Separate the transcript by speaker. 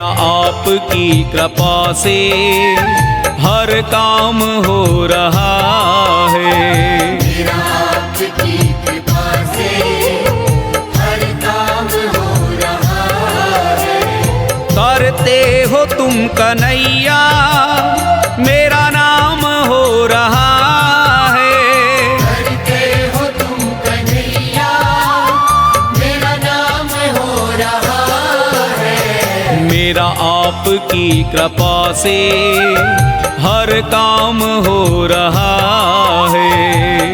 Speaker 1: आपकी कृपा से हर काम हो रहा है।
Speaker 2: मेरा आपकी कृपा से हर काम हो रहा है।
Speaker 1: करते हो तुम कन्हैया मेरा नाम हो रहा है।
Speaker 2: करते हो तुम कन्हैया मेरा नाम हो रहा है।
Speaker 1: मेरा आपकी कृपा से हर काम हो रहा है।